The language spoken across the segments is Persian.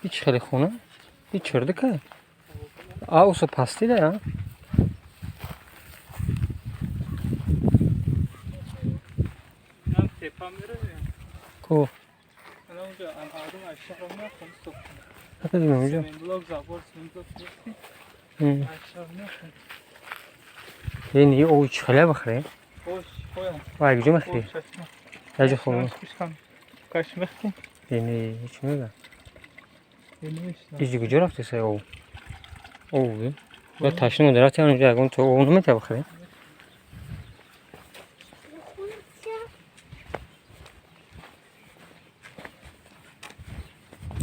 هیچ خیلی خونه هیچ چرده که آوسو پستی ده ها کو حتی دیمه اونجا این یه اوی چخله بخره وای کجا مخری یه جا خونه اینه هیچ میگه ایجی کجا رفتی سه او اوه یا تشنه مدرستی اونجا اگه تو اونو میته بخری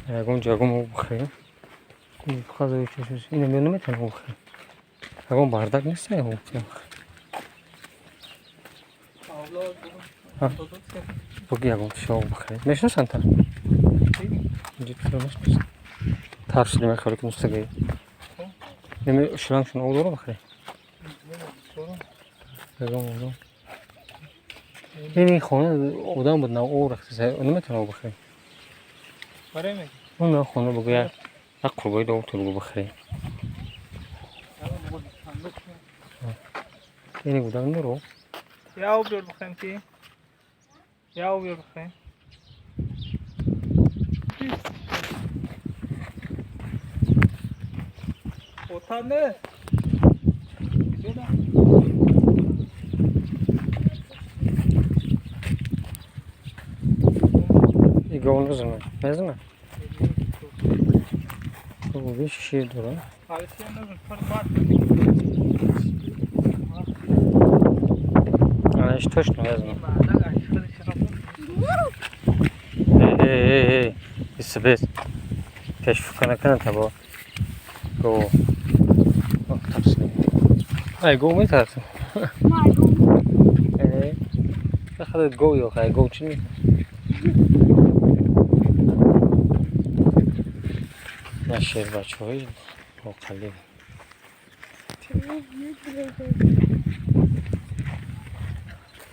اگه جاگم بخری خواهد چیزی اینو میونه میتونه بخری اگه باردک نیست یا بخری بگی اگه شو بخری میشه سنتر اینجا تو میشه ترسیدی میخوری که مستقیم نمی شلانگشون او دارو بخری اگه اونو این خونه اودام بود نه او رخصی سه اونو میتونه او بخری برای میگه اون خونه بگو یک قربایی دو تو بگو بخری اینی بودم نرو یا او بیار بخریم که یا او بیار بخریم اوتان نه ایگه اون نزمه نزمه او بیش شیر داره آنش توش نزمه ای بیس کشف کنه تبا گو ای گو میترسم بخدت گو یا خیلی گو چی میترسم نشیر بچه های مقلب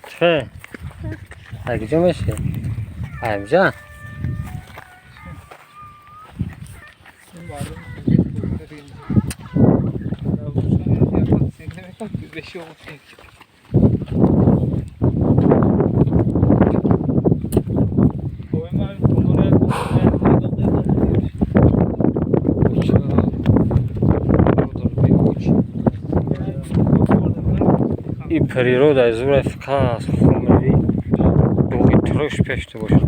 چه؟ اگه جا میشه؟ اینجا؟ این پریرود از زور افکاس خمری دوگی ترش پیشته باشه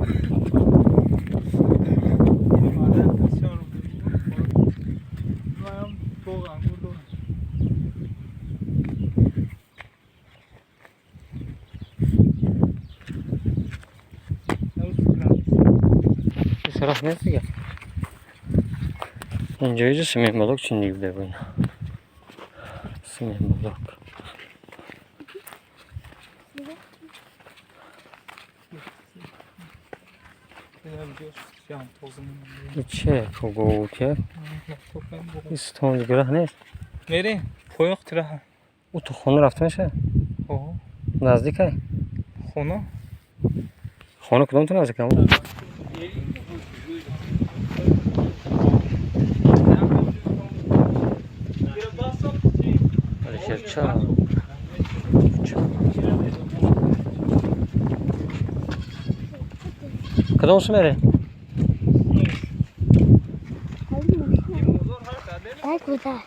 صراحة نیست دیگه اینجا ایجا سمیه ملاک چی نیبده باید سمیه ملاک چه کگو که استانج گره نیست میری پایخ تره او تو خونه رفته میشه نزدیکه خونه کدام تو نزدیکه همون چه کدام سو میره کجا؟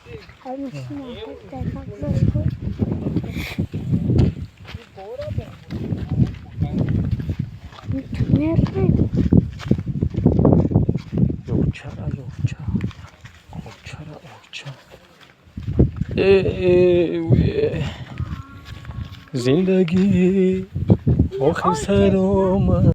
زندگی آخر سر آمد